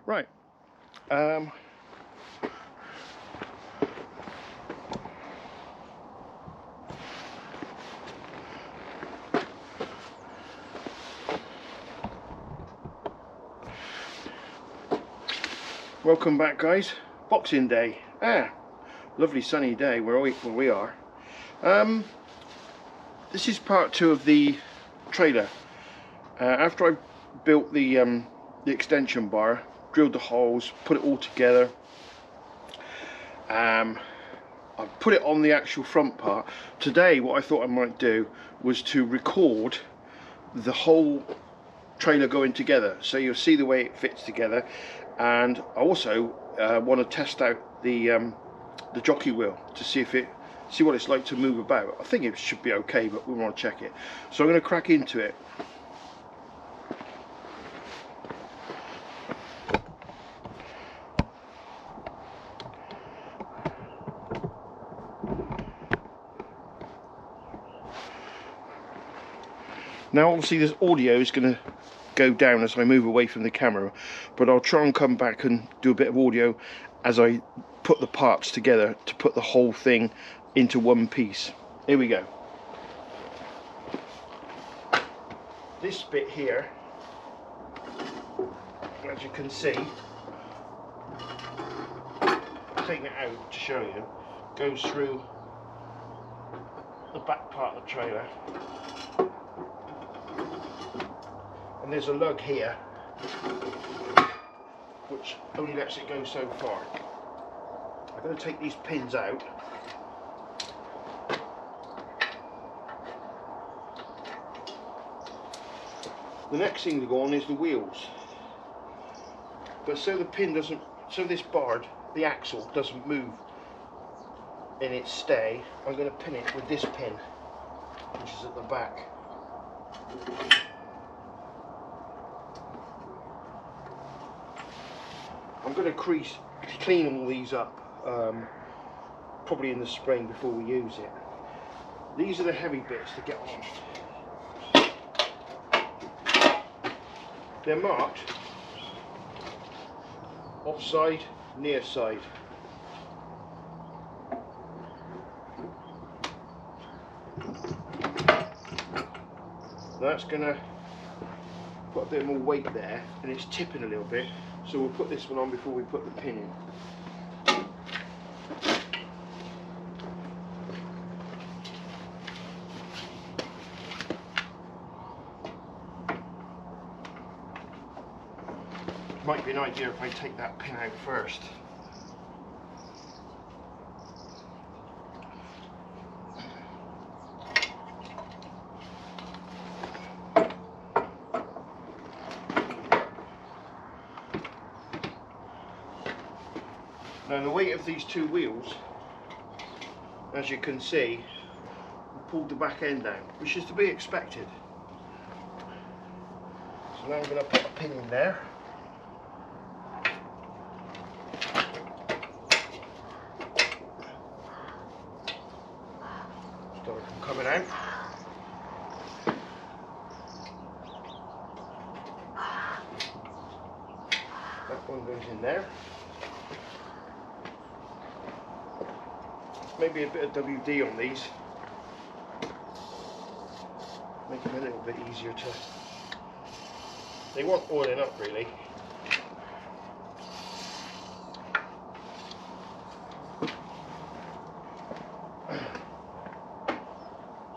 Right. Welcome back, guys. Boxing Day. Lovely sunny day where we are. This is part 2 of the trailer. After I built the extension bar, drilled the holes, put it all together, I put it on the actual front part. Today what I thought I might do was to record the whole trailer going together, so you'll see the way it fits together. And I also want to test out the jockey wheel to see what it's like to move about. I think it should be okay, but we want to check it. So I'm going to crack into it. Now obviously this audio is going to go down as I move away from the camera, but I'll try and come back and do a bit of audio as I put the parts together to put the whole thing into one piece. Here we go. This bit here, as you can see, taking it out to show you, goes through the back part of the trailer. And there's a lug here which only lets it go so far. I'm going to take these pins out. The next thing to go on is the wheels. But so this bar, the axle, doesn't move in its stay, I'm going to pin it with this pin, which is at the back. I'm going to clean all these up, probably in the spring before we use it. These are the heavy bits to get on. They're marked offside, near side. That's going to put a bit more weight there, and it's tipping a little bit. So we'll put this one on before we put the pin in. Might be an idea if I take that pin out first. Now the weight of these two wheels, as you can see, pulled the back end down, which is to be expected. So now I'm going to put a pin in there. Stop it from coming out. That one goes in there. Maybe a bit of WD on these, make them a little bit easier to. They want oiling up really.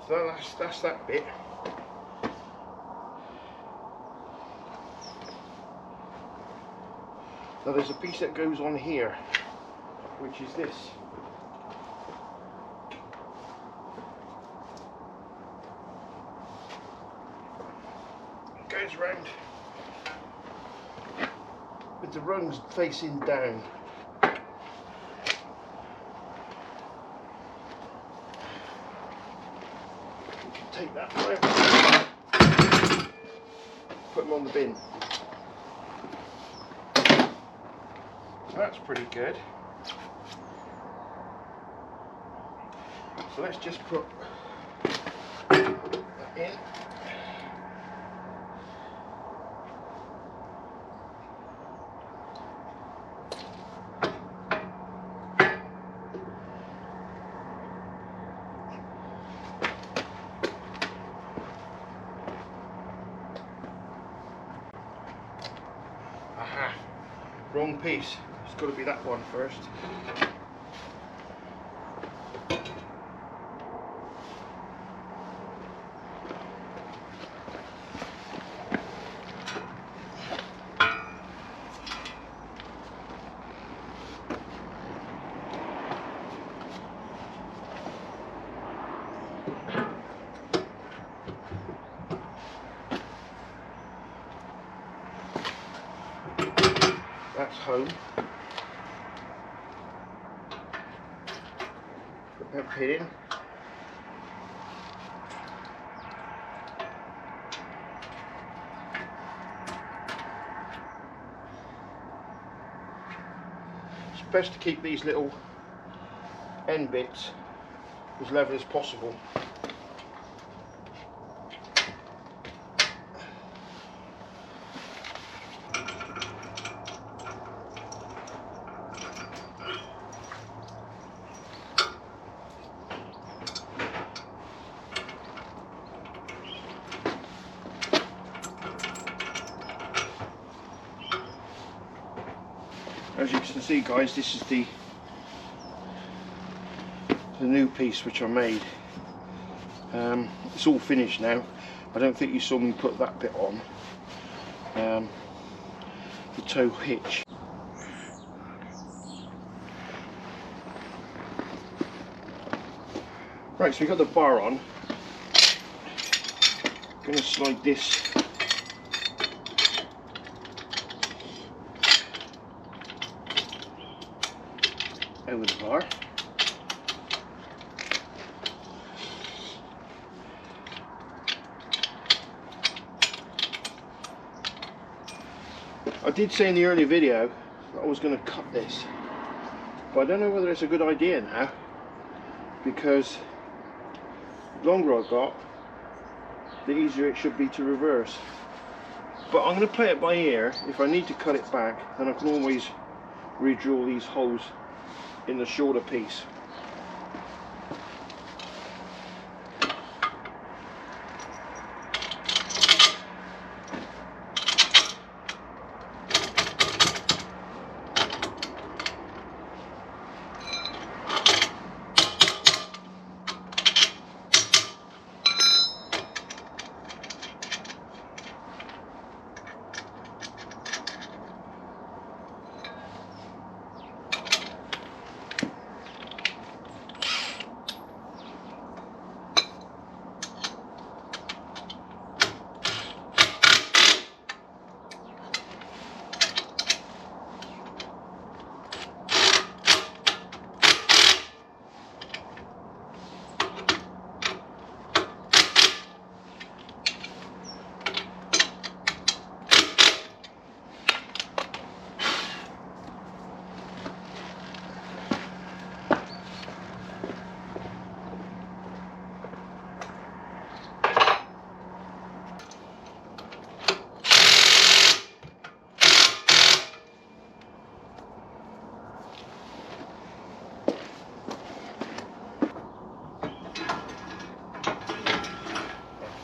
So that's that bit. Now there's a piece that goes on here, which is this. Goes round with the rungs facing down. You can take that out, put them on the bin. That's pretty good. So let's just put that in. Wrong piece. It's got to be that one first. That's home. Put that pin in. It's best to keep these little end bits as level as possible. As you can see, guys, this is the new piece which I made. It's all finished now. I don't think you saw me put that bit on, the tow hitch. Right, so we've got the bar on. I'm going to slide this over the bar. I did say in the earlier video that I was going to cut this, but I don't know whether it's a good idea now, because the longer I've got, the easier it should be to reverse. But I'm going to play it by ear. If I need to cut it back, then I can always re-drill these holes in the shorter piece.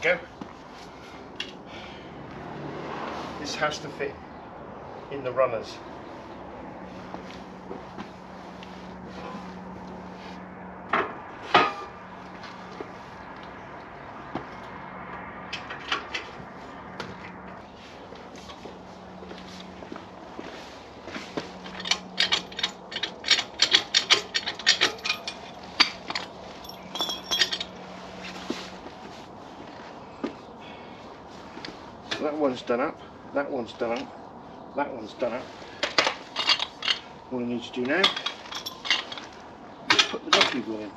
Go. This has to fit in the runners. So that one's done up, that one's done up, that one's done up. All I need to do now is put the ducky wheel in.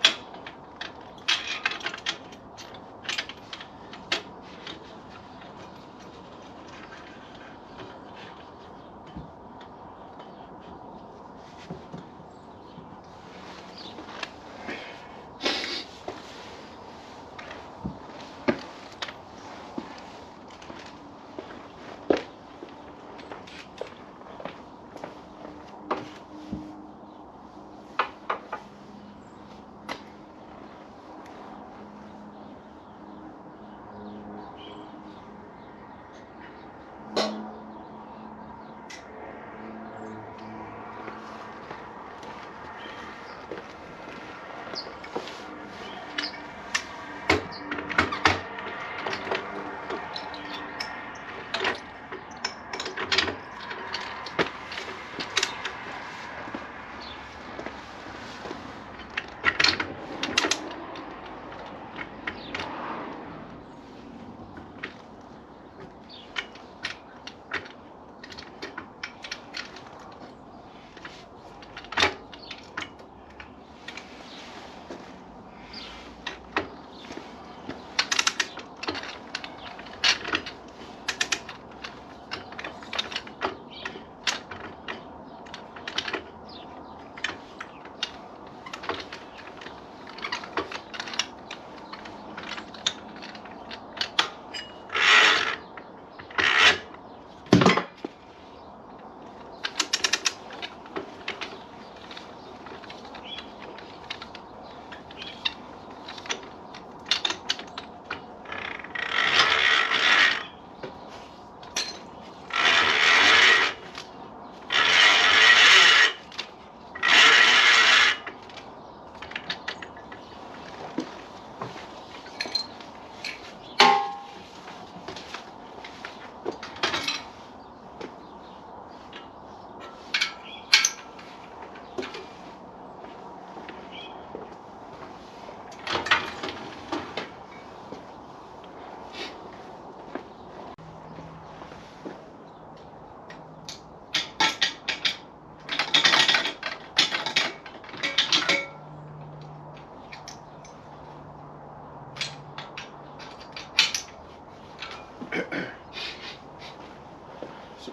So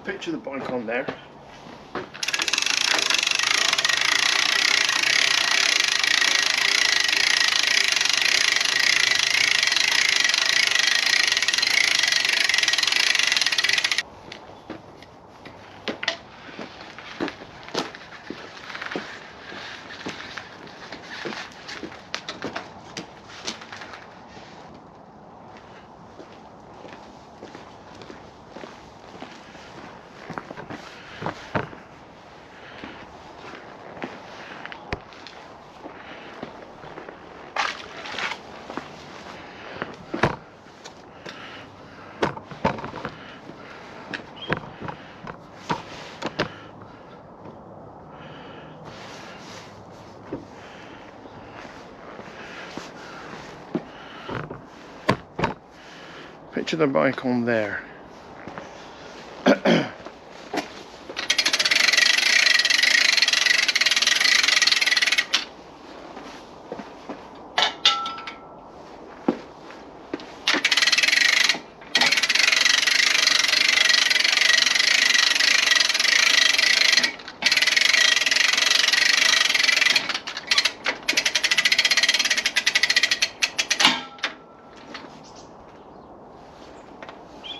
picture the bike on there. Picture the bike on there.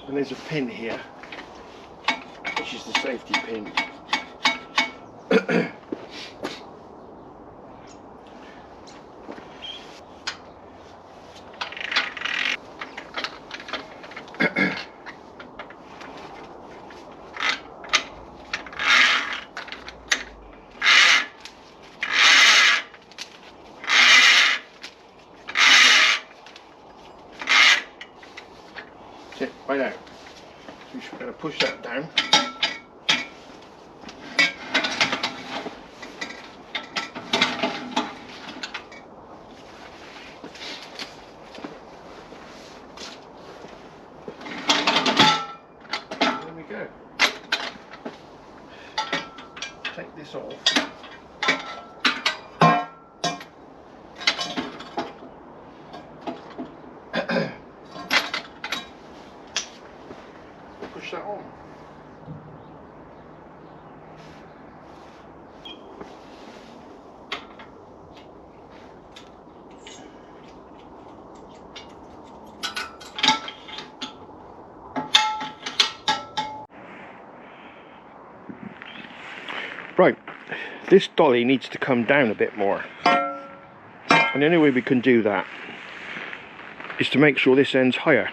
And there's a pin here, which is the safety pin. That's it, right out. So you're going to push that down. There we go. Take this off. Push that on. Right, this dolly needs to come down a bit more, and the only way we can do that is to make sure this end's higher.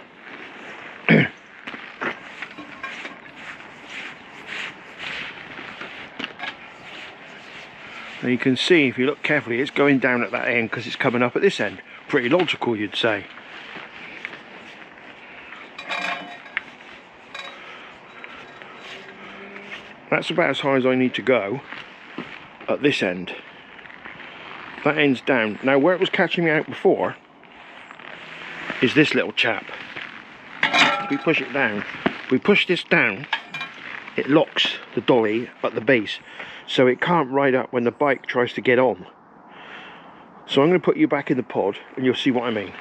And you can see, if you look carefully, it's going down at that end because it's coming up at this end. Pretty logical, you'd say. That's about as high as I need to go at this end. That end's down. Now where it was catching me out before is this little chap. If we push it down, if we push this down, it locks the dolly at the base, so it can't ride up when the bike tries to get on. So I'm going to put you back in the pod and you'll see what I mean.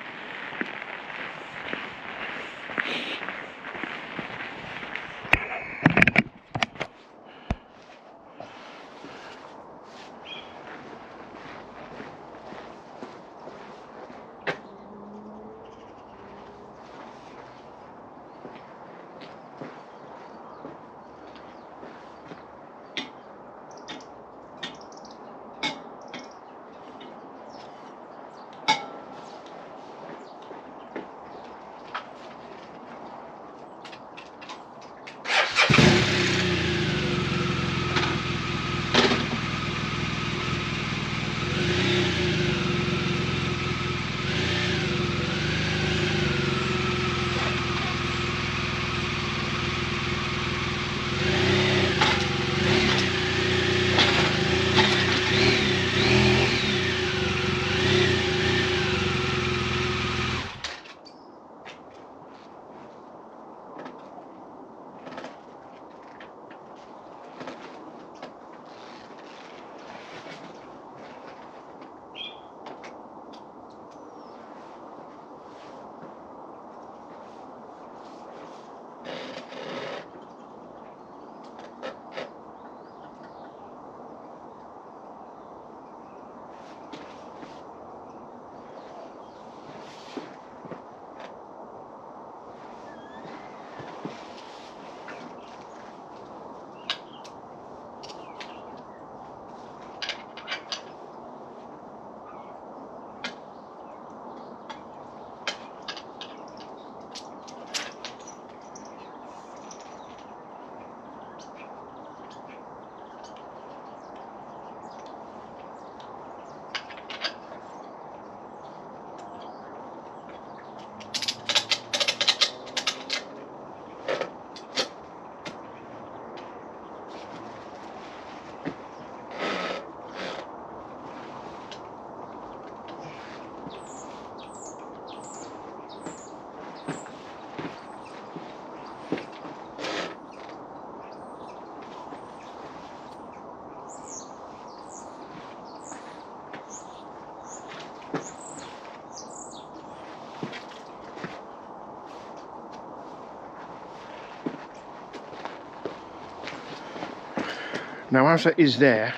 Now as it is there,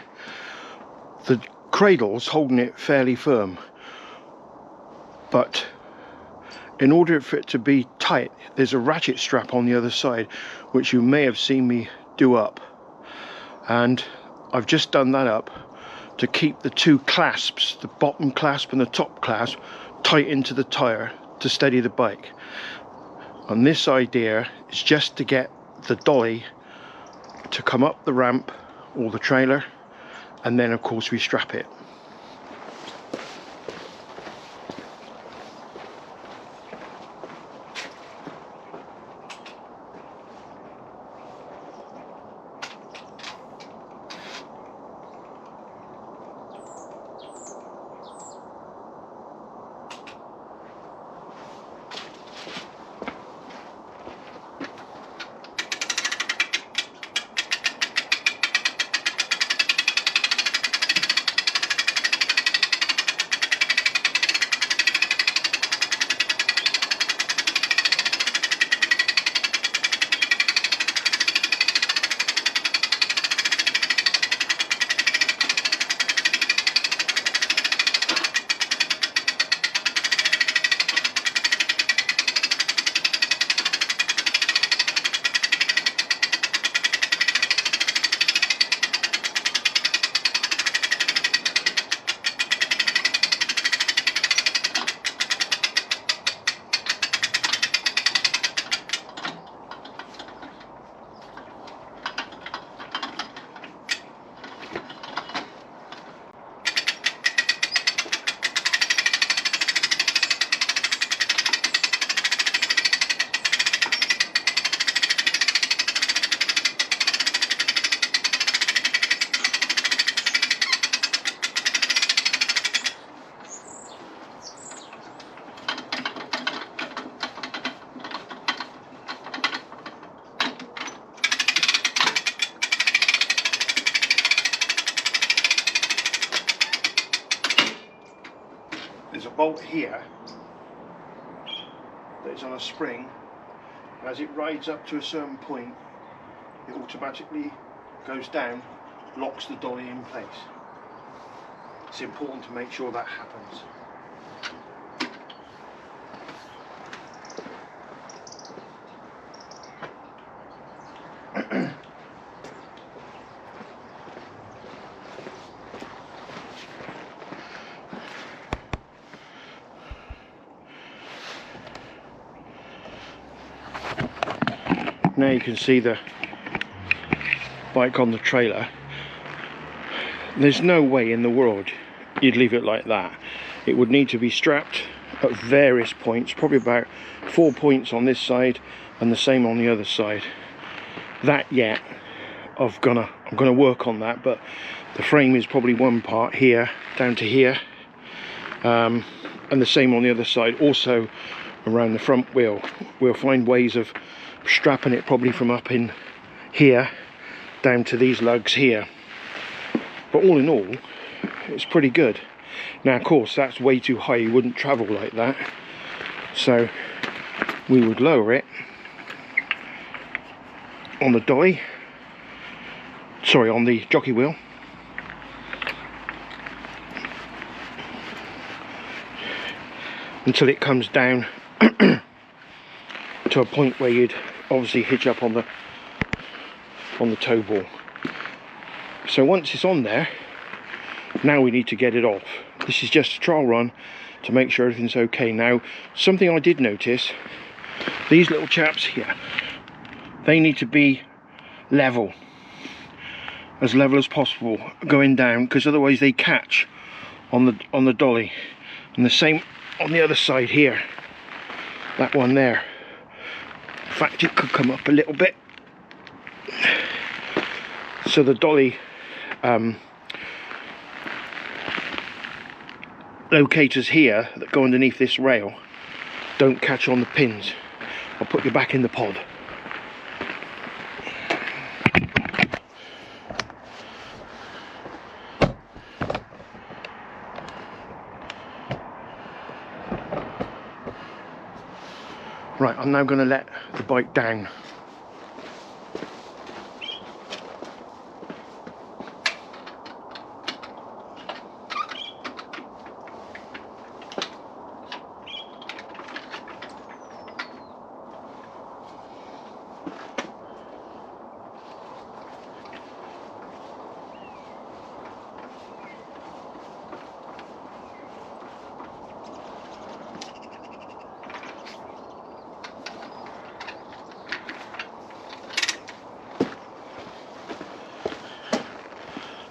the cradle's holding it fairly firm, but in order for it to be tight, there's a ratchet strap on the other side, which you may have seen me do up, and I've just done that up to keep the two clasps, the bottom clasp and the top clasp, tight into the tyre to steady the bike. And this idea is just to get the dolly to come up the ramp or the trailer, and then of course we strap it. There's a bolt here that is on a spring. As it rides up to a certain point, it automatically goes down, locks the dolly in place. It's important to make sure that happens. Now you can see the bike on the trailer. There's no way in the world you'd leave it like that. It would need to be strapped at various points, probably about 4 points on this side and the same on the other side. That yet, I'm gonna work on that, but the frame is probably one part here down to here, and the same on the other side, also around the front wheel. We'll find ways of strapping it probably from up in here down to these lugs here, but all in all it's pretty good. Now of course that's way too high, you wouldn't travel like that, so we would lower it on the dolly, sorry, on the jockey wheel, until it comes down to a point where you'd obviously hitch up on the tow ball. So once it's on there, now we need to get it off. This is just a trial run to make sure everything's okay. Now something I did notice, these little chaps here, they need to be level as possible going down, because otherwise they catch on the dolly. And the same on the other side here, that one there. In fact, it could come up a little bit, so the dolly locators here that go underneath this rail don't catch on the pins. I'll put you back in the pod. Right, I'm now going to let the bike down.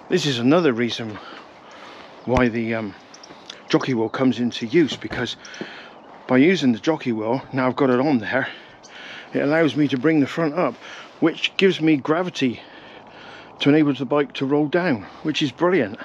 This is another reason why the jockey wheel comes into use, because by using the jockey wheel, now I've got it on there, it allows me to bring the front up, which gives me gravity to enable the bike to roll down, which is brilliant.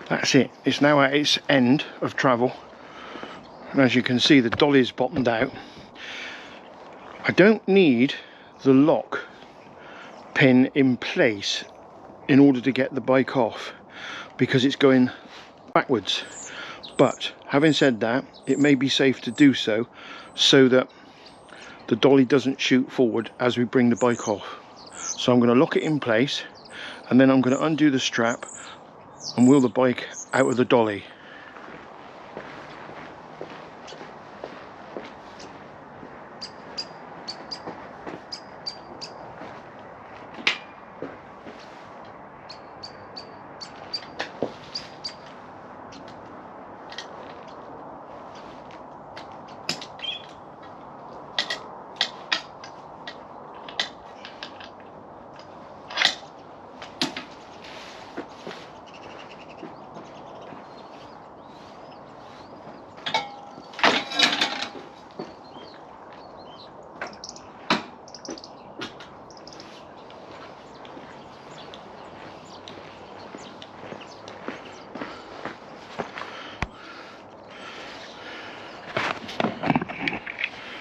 That's it, it's now at its end of travel, and as you can see the dolly's bottomed out. I don't need the lock pin in place in order to get the bike off, because it's going backwards, but having said that, it may be safe to do so, so that the dolly doesn't shoot forward as we bring the bike off. So I'm going to lock it in place, and then I'm going to undo the strap and wheel the bike out of the dolly.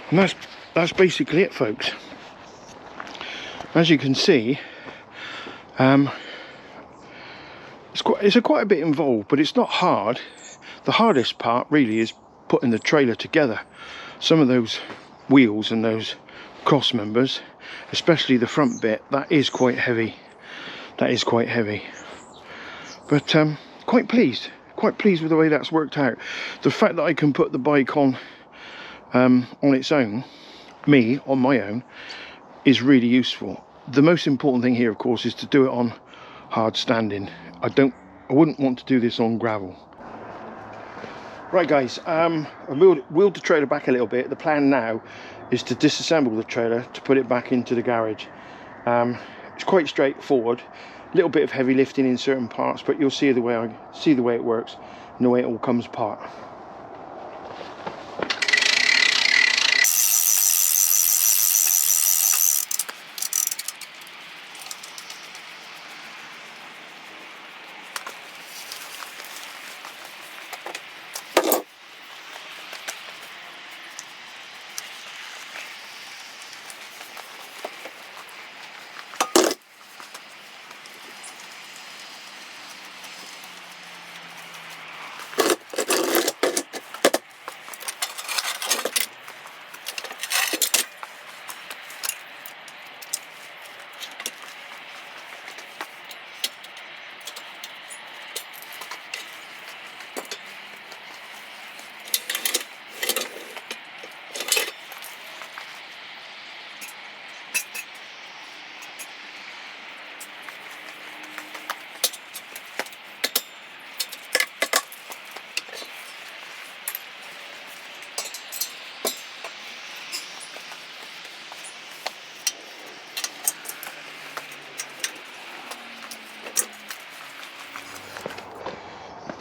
And that's basically it, folks. As you can see, it's quite a bit involved, but it's not hard. The hardest part really is putting the trailer together. Some of those wheels and those cross members, especially the front bit, that is quite heavy. That is quite heavy. But quite pleased with the way that's worked out. The fact that I can put the bike on its own, on my own, is really useful. The most important thing here, of course, is to do it on hard standing. I wouldn't want to do this on gravel. Right guys, I wheeled the trailer back a little bit. The plan now is to disassemble the trailer to put it back into the garage. It's quite straightforward, a little bit of heavy lifting in certain parts, but you'll see the way it works and the way it all comes apart.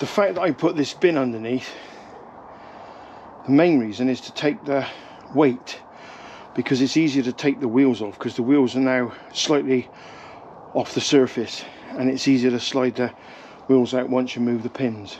the fact that I put this bin underneath, the main reason is to take the weight, because it's easier to take the wheels off, because the wheels are now slightly off the surface and it's easier to slide the wheels out once you move the pins.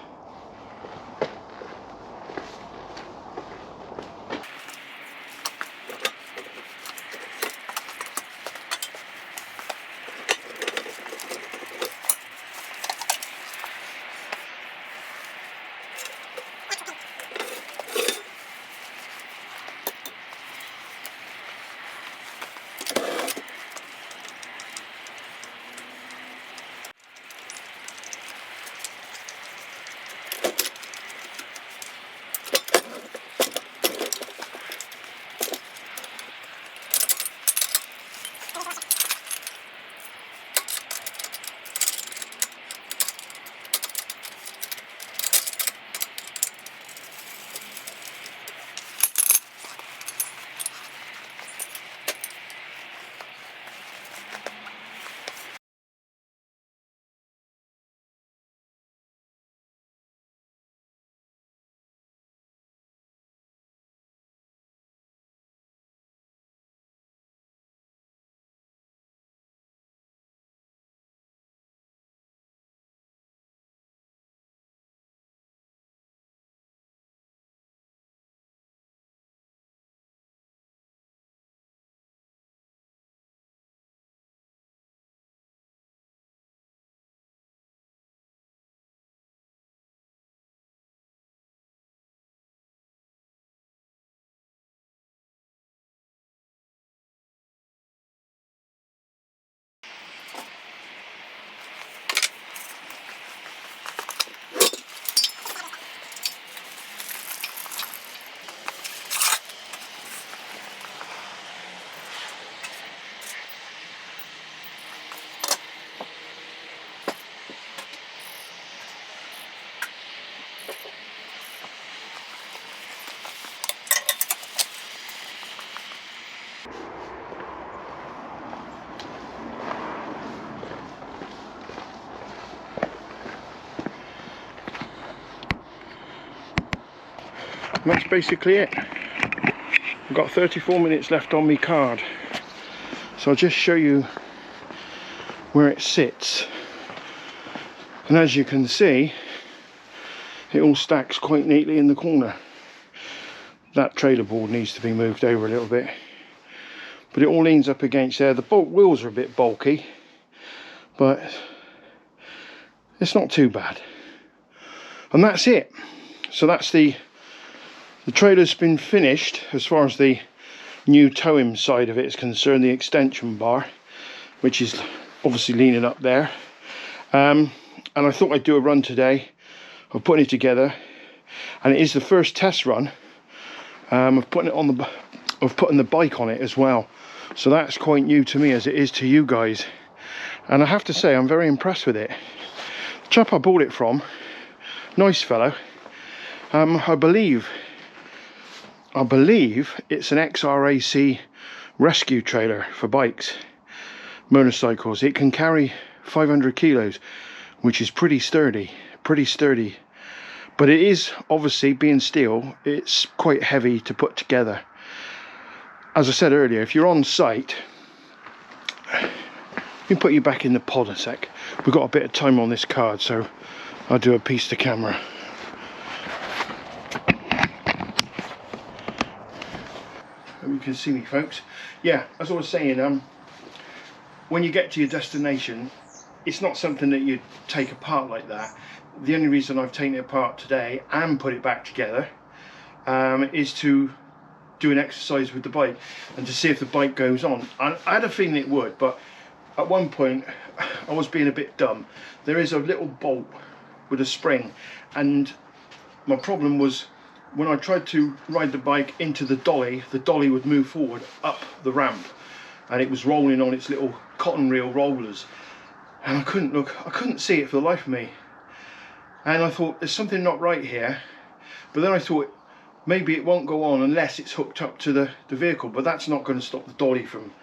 And that's basically it. I've got 34 minutes left on my card, so I'll just show you where it sits. And as you can see, it all stacks quite neatly in the corner. That trailer board needs to be moved over a little bit, but it all leans up against there. The bolt wheels are a bit bulky, but it's not too bad. And that's it. So that's the trailer's been finished as far as the new towing side of it is concerned, the extension bar, which is obviously leaning up there. And I thought I'd do a run today of putting it together, and it is the first test run of putting the bike on it as well. So that's quite new to me as it is to you guys, and I have to say I'm very impressed with it. The chap I bought it from, nice fellow. I believe it's an XRAC rescue trailer for bikes, motorcycles. It can carry 500 kilos, which is pretty sturdy. But it is, obviously, being steel, it's quite heavy to put together. As I said earlier, if you're on site, let me put you back in the pod a sec. We've got a bit of time on this card, so I'll do a piece to camera. You can see me, folks. Yeah, as I was saying, when you get to your destination, it's not something that you take apart like that. The only reason I've taken it apart today and put it back together is to do an exercise with the bike and to see if the bike goes on. I had a feeling it would, but at one point I was being a bit dumb. There is a little bolt with a spring, and my problem was when I tried to ride the bike into the dolly would move forward up the ramp, and it was rolling on its little cotton reel rollers, and I couldn't see it for the life of me. And I thought, there's something not right here. But then I thought, maybe it won't go on unless it's hooked up to the vehicle, but that's not going to stop the dolly from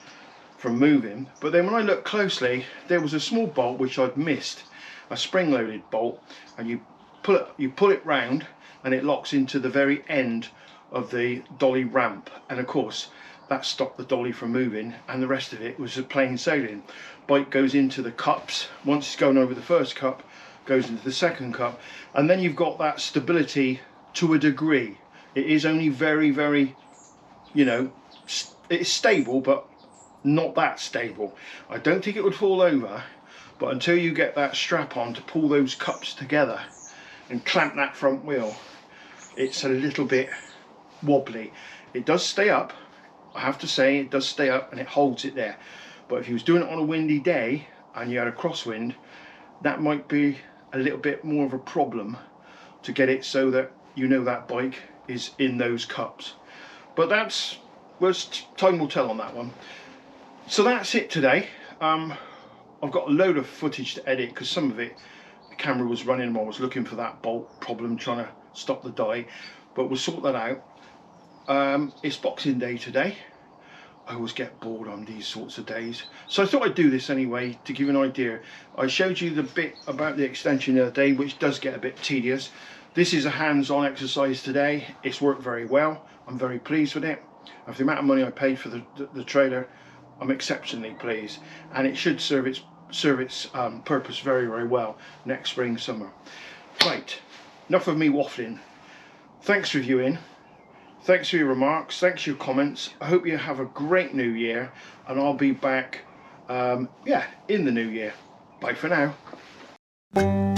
moving. But then when I looked closely, there was a small bolt which I'd missed, a spring-loaded bolt, and you pull it round, and it locks into the very end of the dolly ramp, and of course that stopped the dolly from moving, and the rest of it was a plain sailing. Bike goes into the cups. Once it's going over the first cup, goes into the second cup, and then you've got that stability to a degree. It is only very, very, you know, it's stable, but not that stable. I don't think it would fall over, but until you get that strap on to pull those cups together and clamp that front wheel, it's a little bit wobbly. It does stay up, I have to say, it does stay up and it holds it there. But if you was doing it on a windy day and you had a crosswind, that might be a little bit more of a problem to get it so that you know that bike is in those cups. But that's, well, time will tell on that one. So that's it today. I've got a load of footage to edit because some of it, the camera was running while I was looking for that bolt problem, trying to stop the die, but we'll sort that out. It's Boxing Day today. I always get bored on these sorts of days, so I thought I'd do this anyway to give you an idea. I showed you the bit about the extension the other day, which does get a bit tedious. This is a hands-on exercise today. It's worked very well. I'm very pleased with it. After the amount of money I paid for the trailer, I'm exceptionally pleased, and it should serve its purpose very, very well next spring, summer. Right, enough of me waffling. Thanks for viewing. Thanks for your remarks, thanks for your comments. I hope you have a great new year, and I'll be back in the new year. Bye for now.